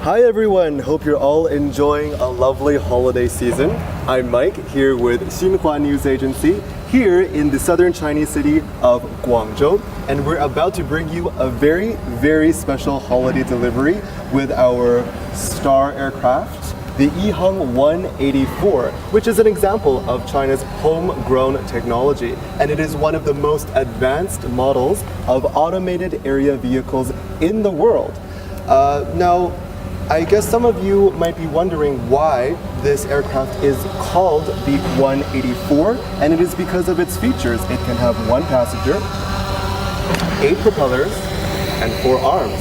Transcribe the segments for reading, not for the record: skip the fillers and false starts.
Hi everyone, hope you're all enjoying a lovely holiday season. I'm Mike here with Xinhua News Agency here in the southern Chinese city of Guangzhou, and we're about to bring you a very special holiday delivery with our star aircraft, the EHang 184, which is an example of China's homegrown technology, and it is one of the most advanced models of automated area vehicles in the world. Now, I guess some of you might be wondering why this aircraft is called the 184, and it is because of its features. It can have 1 passenger, 8 propellers, and 4 arms.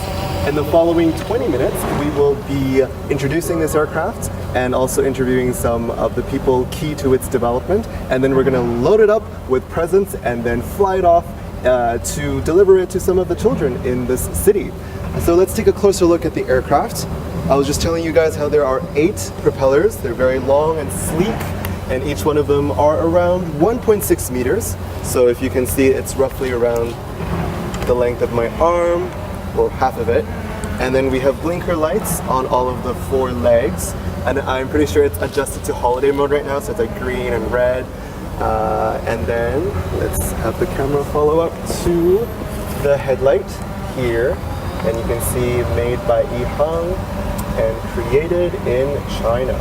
In the following 20 minutes, we will be introducing this aircraft and also interviewing some of the people key to its development, and then we're going to load it up with presents and then fly it off to deliver it to some of the children in this city. So let's take a closer look at the aircraft. I was just telling you guys how there are 8 propellers. They're very long and sleek, and each one of them are around 1.6 meters. So if you can see, it's roughly around the length of my arm, or half of it. And then we have blinker lights on all of the 4 legs, and I'm pretty sure it's adjusted to holiday mode right now, so it's like green and red. And then let's have the camera follow up to the headlight here, and you can see made by EHang and created in China.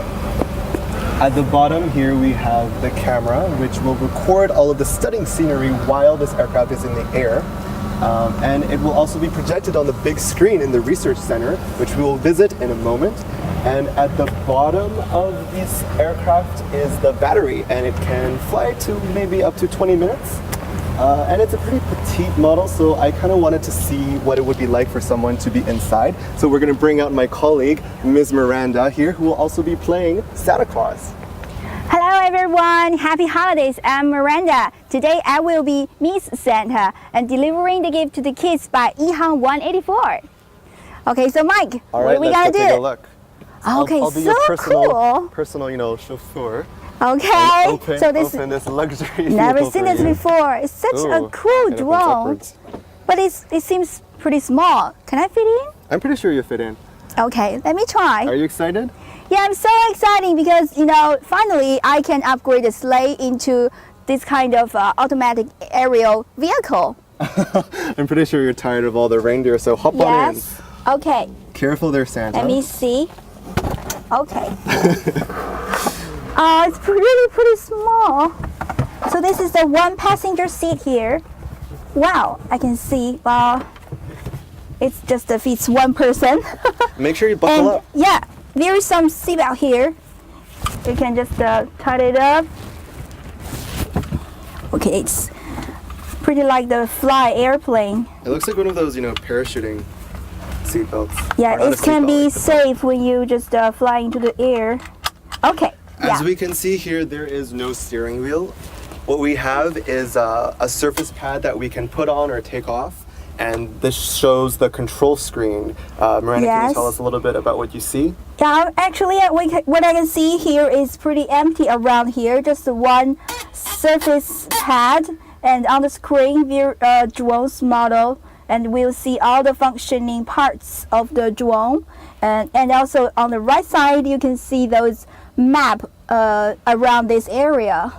At the bottom here we have the camera, which will record all of the stunning scenery while this aircraft is in the air. And it will also be projected on the big screen in the research center, which we will visit in a moment. And at the bottom of this aircraft is the battery, and it can fly to maybe up to 20 minutes. And it's a pretty petite model, so I kind of wanted to see what it would be like for someone to be inside. So we're going to bring out my colleague, Ms. Miranda here, who will also be playing Santa Claus. Hello everyone, happy holidays. I'm Miranda. Today I will be Miss Santa and delivering the gift to the kids by EHang 184. Okay, so Mike, what are we gonna do? Take a look. Okay, I'll be so your personal, chauffeur. Okay, Open this luxury. Never seen this before. It's such a cool drone, but it seems pretty small. Can I fit in? I'm pretty sure you fit in. Okay, let me try. Are you excited? Yeah, I'm so excited because finally I can upgrade the sleigh into this kind of automatic aerial vehicle. I'm pretty sure you're tired of all the reindeer, so hop on in. Yes. Okay. Careful there, Santa. Let me see. Okay. It's pretty small. So this is the 1 passenger seat here. Wow, I can see. Wow, it just fits 1 person. Make sure you buckle up. Yeah, there is some seatbelt here. You can just tie it up. Okay, it's pretty like the fly airplane. It looks like one of those, parachuting seatbelts. Yeah, it can be safe when you just fly into the air. Okay. As we can see here, there is no steering wheel. What we have is a surface pad that we can put on or take off, and this shows the control screen. Miranda, can you tell us a little bit about what you see? Yeah, actually, what I can see here is pretty empty around here, just 1 surface pad, and on the screen, there drone's model, and we'll see all the functioning parts of the drone, and also on the right side, you can see those map around this area.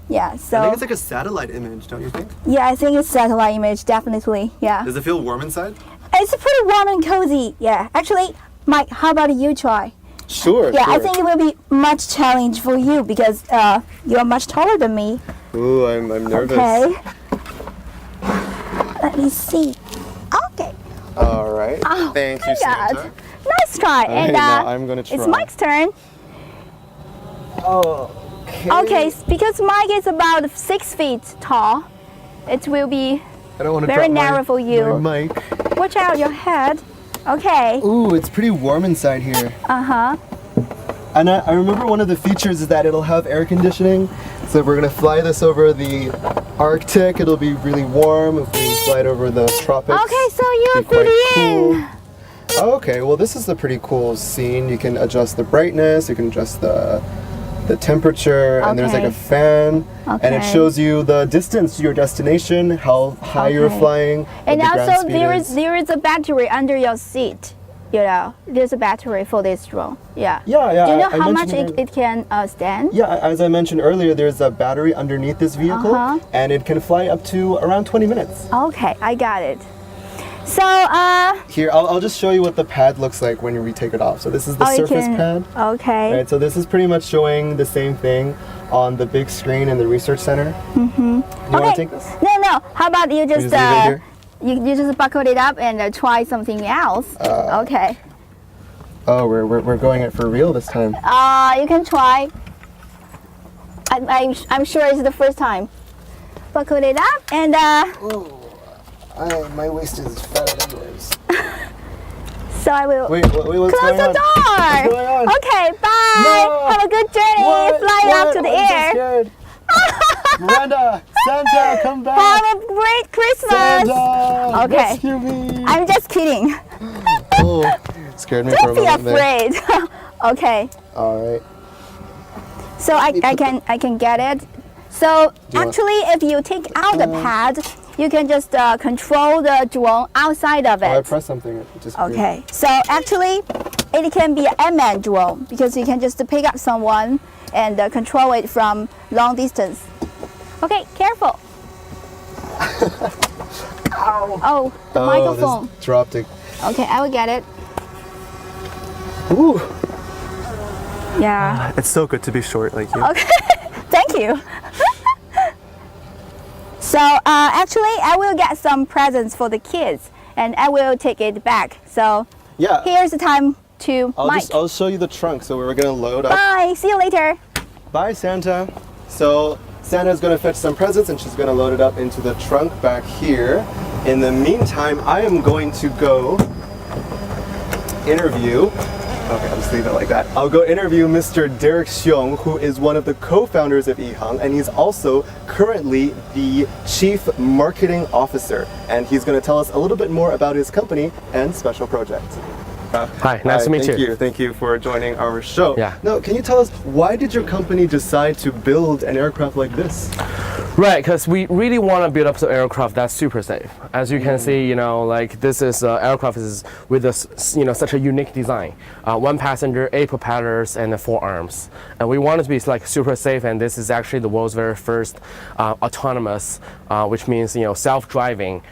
Yeah, so I think it's like a satellite image, don't you think? Yeah, I think it's satellite image, definitely. Yeah. Does it feel warm inside? It's pretty warm and cozy. Yeah. Actually, Mike, how about you try? Sure. Yeah, sure. I think it will be much challenge for you because you're much taller than me. Ooh, I'm nervous. Okay. Let me see. Okay. All right. Oh, Thank you, Santa. Nice try. And now I'm gonna try. It's Mike's turn. Okay, because Mike is about 6 feet tall, it will be very narrow for you. My mic. Watch out your head. Okay. Ooh, it's pretty warm inside here. Uh-huh. And I remember one of the features is that it'll have air conditioning. So if we're gonna fly this over the Arctic, it'll be really warm. If we fly it over the tropics, okay, so you're fitting in. Okay, well this is a pretty cool scene. You can adjust the brightness, you can adjust the temperature, and there's like a fan, and it shows you the distance to your destination, how high you're flying, and also there is a battery under your seat. you know, there's a battery for this drone. Yeah. Yeah. Do you know I how much mentioned it can stand? Yeah, as I mentioned earlier, there's a battery underneath this vehicle, and it can fly up to around 20 minutes. Okay, I got it. So, Here, I'll just show you what the pad looks like when we take it off. So this is the surface pad. Okay. Right, so this is pretty much showing the same thing on the big screen in the research center. You want to take this? No. How about you just leave it here? you just buckle it up and try something else? Okay. Oh, we're going it for real this time. You can try. I'm sure it's the first time. Buckle it up and My waist is fat anyways. so I will Wait, what's close going the on? door. What's going on? Okay, bye. No. Have a good journey. Fly up to the I'm air. so scared. Miranda, Santa, come back. Have a great Christmas. Santa, Okay. rescue me. I'm just kidding. Oh, scared me for a Don't be moment there. afraid. Okay. All right. So I can get it. So actually, if you take out the pad, you can just control the drone outside of I it. pressed something. It just Okay. So actually, it can be an unmanned drone because you can just pick up someone and control it from long distance. Okay, careful. Ow. Oh, the microphone. This dropped it. Okay, I will get it. Ooh. Yeah. It's so good to be short like you. Okay. Thank you. So actually, I will get some presents for the kids, and I will take it back. So Yeah. here's the time to Mike. I'll show you the trunk. So we're gonna load up. Bye. See you later. Bye, Santa. So Santa's gonna fetch some presents, and she's gonna load it up into the trunk back here. In the meantime, I am going to go interview. Okay, I'll just leave it like that. I'll go interview Mr. Derek Xiong, who is one of the co-founders of EHang, and he's also currently the Chief Marketing Officer. And he's going to tell us a little bit more about his company and special project. Hi, nice to meet you. Thank you for joining our show. Yeah. Now, can you tell us, why did your company decide to build an aircraft like this? Right, because we really want to build up an aircraft that's super safe. As you can see, you know, like this is aircraft is with a, such a unique design. 1 passenger, 8 propellers, and 4 arms. And we want it to be like super safe. And this is actually the world's very first autonomous, which means self-driving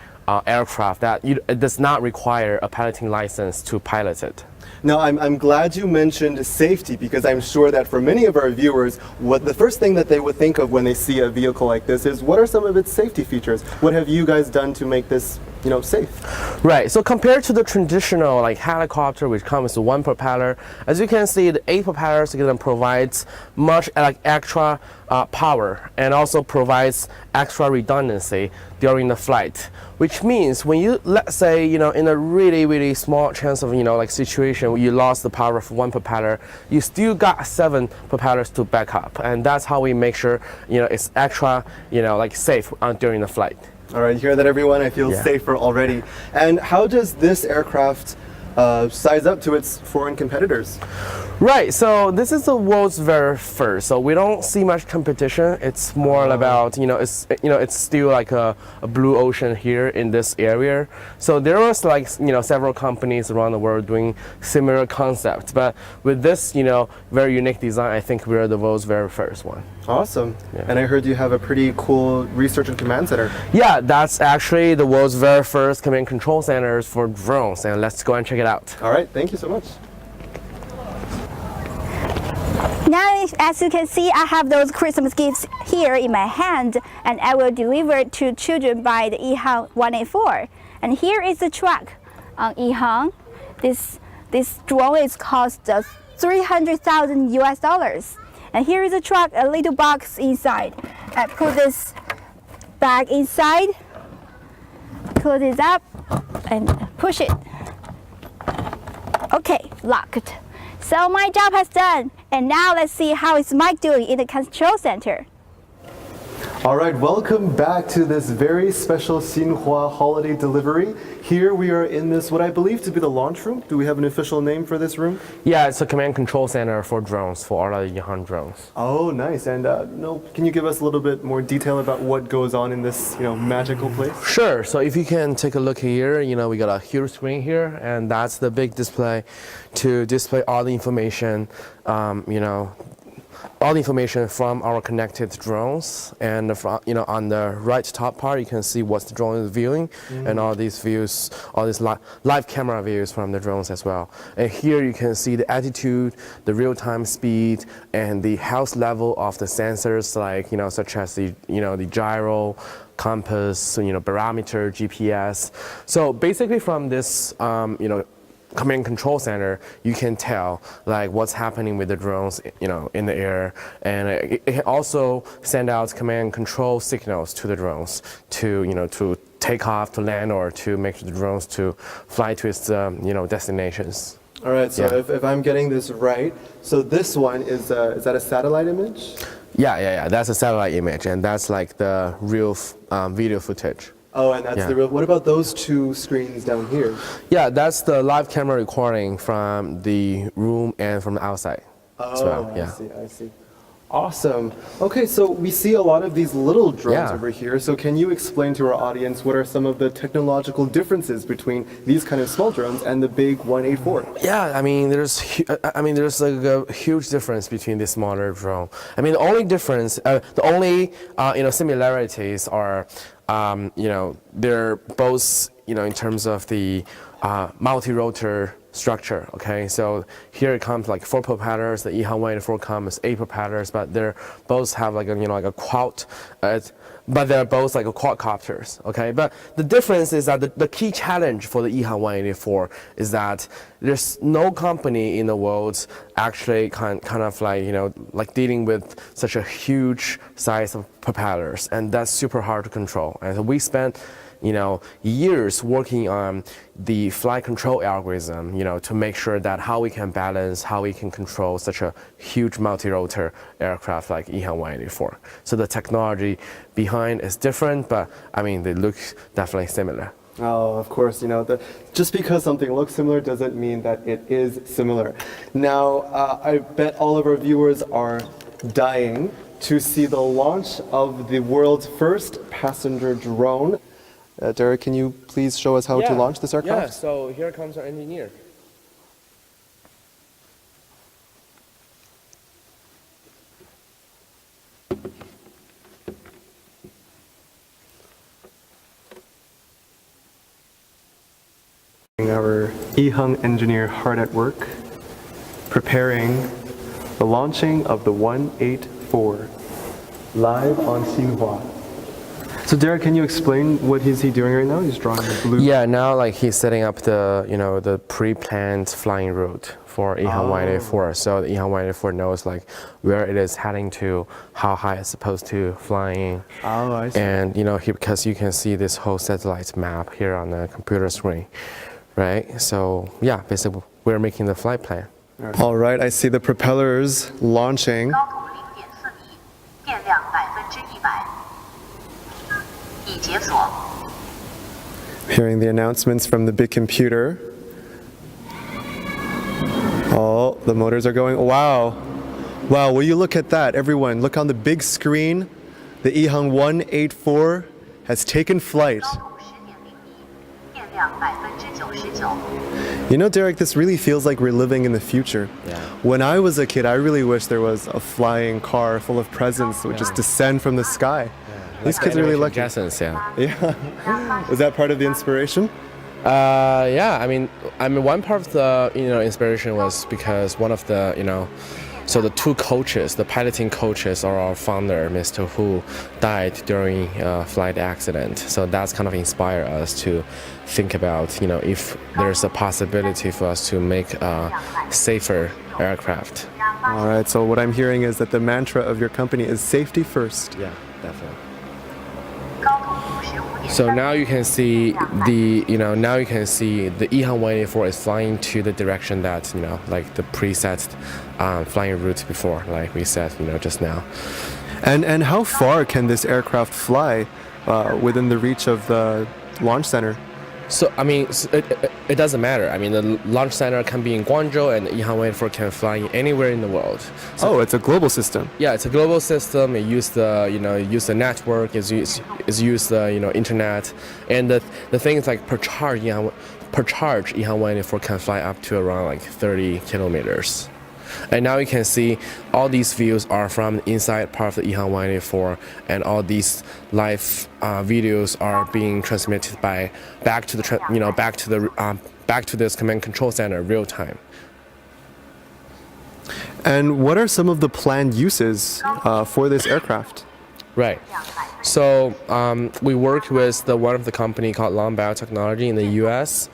aircraft that it does not require a piloting license to pilot it. Now, I'm glad you mentioned safety, because I'm sure that for many of our viewers, the first thing that they would think of when they see a vehicle like this is, what are some of its safety features? What have you guys done to make this, safe? Right, so compared to the traditional like helicopter, which comes with 1 propeller, as you can see, the 8 propellers provides much extra power, and also provides extra redundancy during the flight, which means when you, let's say, in a really small chance of, like situation where you lost the power of 1 propeller, you still got 7 propellers to back up. And that's how we make sure, it's extra, safe during the flight. All right, you hear that, everyone? I feel safer already. And how does this aircraft size up to its foreign competitors? Right, so this is the world's very first. So we don't see much competition. It's more about, it's still like a blue ocean here in this area. So there was several companies around the world doing similar concepts. But with this, very unique design, I think we're the world's very first one. Awesome. Yeah. And I heard you have a pretty cool research and command center. Yeah, that's actually the world's very first command and control centers for drones. And let's go and check it out. All right, thank you so much. Now, as you can see, I have those Christmas gifts here in my hand, and I will deliver it to children by the EHang 184. And here is the truck on EHang. This drone is cost $300,000 US. And here is the truck, a little box inside. I put this bag inside, close it up, and push it. Okay, locked. So my job has done. And now let's see how is Mike doing in the control center. All right, welcome back to this very special Xinhua holiday delivery. Here we are in this, what I believe to be the launch room. Do we have an official name for this room? Yeah, it's a command control center for drones, for all the Yihan drones. Oh, nice. And can you give us a little bit more detail about what goes on in this, magical place? Sure. So if you can take a look here, we got a huge screen here, and that's the big display to display all the information, all the information from our connected drones, and on the right top part you can see what the drone is viewing, and all these views, all these live camera views from the drones as well. And here you can see the attitude, the real-time speed, and the health level of the sensors, like such as the the gyro, compass, barometer, GPS. So basically from this command control center, you can tell like what's happening with the drones, in the air, and it can also send out command control signals to the drones to, to take off, to land, or to make the drones to fly to its, destinations. All right. So Yeah. if I'm getting this right, so this one is that a satellite image? Yeah. That's a satellite image, and that's like the real video footage. Oh, and that's Yeah. the real. What about those two screens down here? Yeah, that's the live camera recording from the room and from the outside as well. Yeah. I see. Awesome. Okay, so we see a lot of these little drones Yeah. over here. So can you explain to our audience what are some of the technological differences between these kind of small drones and the big 184? Yeah, there's like a huge difference between this smaller drone. The only difference, the only similarities are, they're both, in terms of the multi-rotor structure. Okay, so here it comes like 4 propellers. The Yihan 184 comes 8 propellers, but they're both have like a quad. But they're both like quadcopters. Okay, but the difference is that the key challenge for the Yihan 184 is that there's no company in the world actually kind of like dealing with such a huge size of propellers, and that's super hard to control. And so we spent years working on the flight control algorithm, to make sure that how we can balance, how we can control such a huge multi-rotor aircraft like Yihan 184. So the technology behind is different, but they look definitely similar. Oh, of course, just because something looks similar doesn't mean that it is similar. Now, I bet all of our viewers are dying to see the launch of the world's first passenger drone. Derek, can you please show us how to launch this aircraft? Yeah, so here comes our engineer. Our Yihan engineer hard at work, preparing the launching of the 184 live on Xinhua. So Derek, can you explain what is he doing right now? He's drawing the blue. Yeah, now like he's setting up the the pre-planned flying route for Yihan 184. So the Yihan 184 knows like where it is heading to, how high it's supposed to flying. Oh, I see. And because you can see this whole satellite map here on the computer screen, right? So yeah, basically we're making the flight plan. All right, I see the propellers launching. 高度0.4米，电量100%，已解锁。 Hearing the announcements from the big computer. Oh, the motors are going. Wow. Wow, will you look at that? Everyone, look on the big screen. The Yihan 184 has taken flight. 高度10.0米，电量99%。 Derek, this really feels like we're living in the future. Yeah. When I was a kid, I really wish there was a flying car full of presents that would just descend from the sky. These kids are really lucky. Essence, yeah. Yeah. Was that part of the inspiration? Yeah, one part of the inspiration was because one of the so the 2 coaches, the piloting coaches, are our founder, Mr. Hu, died during a flight accident. So that's kind of inspired us to think about if there's a possibility for us to make a safer aircraft. All right. So what I'm hearing is that the mantra of your company is safety first. Yeah, definitely. 高度55.3 So now you can see the Yihan 184 is flying to the direction that like the preset flying route before, like we said just now. And how far can this aircraft fly within the reach of the launch center? So I mean, it doesn't matter. I mean, the launch center can be in Guangzhou, and EHang 184 can fly anywhere in the world. So, It's a global system. yeah, it's a global system. It uses the network. It's use the internet, and the thing is like per charge EHang 184 can fly up to around like 30 kilometers. And now you can see all these views are from the inside part of the EHang 184, and all these live videos are being transmitted back to this command control center real time. And what are some of the planned uses for this aircraft? Right. So we work with one of the company called Long Biotechnology in the U.S.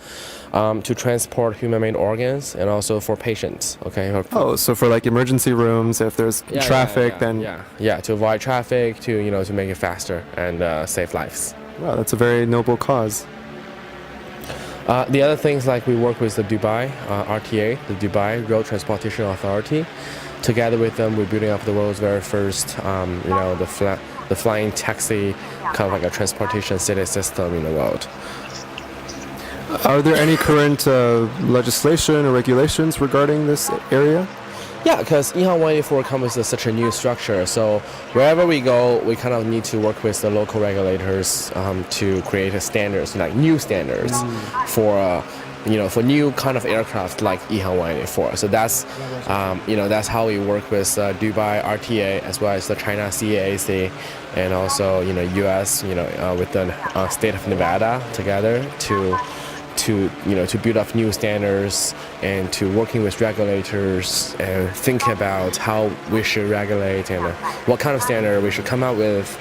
To transport human-made organs and also for patients. Okay. So for like emergency rooms, if there's traffic, then to avoid traffic, to make it faster and save lives. Wow, that's a very noble cause. The other things like we work with the Dubai RTA, the Dubai Road Transportation Authority. Together with them, we're building up the world's very first, the flying taxi, kind of like a transportation city system in the world. Are there any current legislation or regulations regarding this area? Yeah, because EHang 184 comes with such a new structure, so wherever we go, we kind of need to work with the local regulators to create standards, like new standards for new kind of aircraft like EHang 184. So that's that's how we work with Dubai RTA as well as the China CAAC, and also US with the state of Nevada together to build up new standards and to working with regulators and think about how we should regulate and what kind of standard we should come out with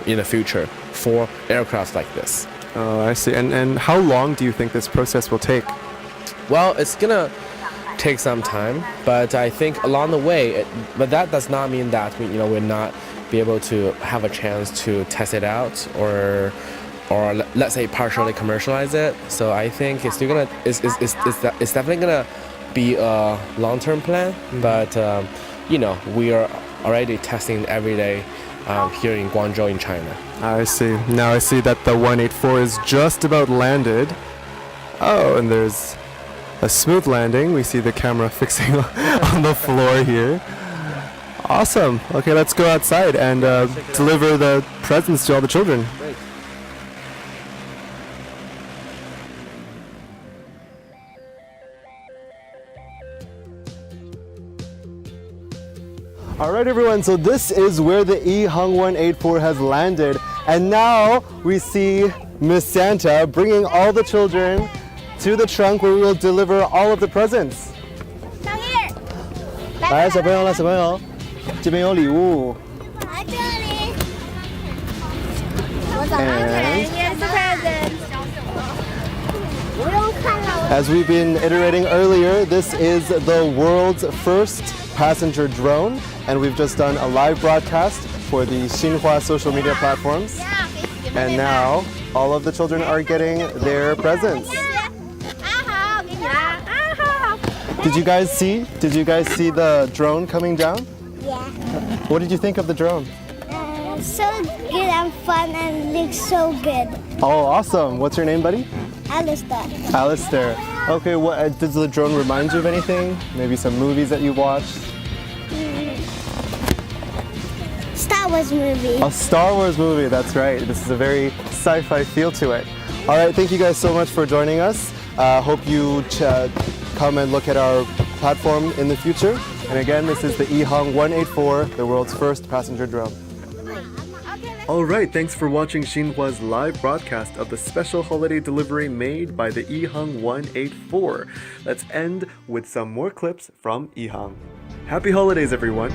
in the future for aircraft like this. Oh, I see. And how long do you think this process will take? Well, it's gonna take some time, but I think along the way, but that does not mean that we'll not be able to have a chance to test it out or let's say partially commercialize it. So I think it's still gonna it's definitely gonna be a long-term plan, but we are already testing every day here in Guangzhou in China. I see. Now I see that the 184 is just about landed. Oh, and there's a smooth landing. We see the camera fixing on the floor here. Awesome. Okay, let's go outside and deliver the presents to all the children. Great. All right, everyone, so this is where the EHang 184 has landed. And now we see Miss Santa bringing all the children to the trunk where we will deliver all of the presents. 来，小朋友，这边有礼物。来这里。我早上起来也是 present。不用看了。 As we've been iterating earlier, this is the world's first passenger drone, and we've just done a live broadcast for the Xinhua social media platforms. And now all of the children are getting their presents. Did you guys see the drone coming down? Yeah. What did you think of the drone? So good and fun and looks so good. Oh, awesome. What's your name, buddy? Alistair. Alistair. Okay, what does the drone remind you of anything? Maybe some movies that you watched? Star Wars movie. A Star Wars movie, that's right. This is a very sci-fi feel to it. All right, thank you guys so much for joining us. Hope you come and look at our platform in the future. And again, this is the EHang 184, the world's first passenger drone. All right, thanks for watching Xinhua's live broadcast of the special holiday delivery made by the EHang 184. Let's end with some more clips from EHang. Happy holidays, everyone.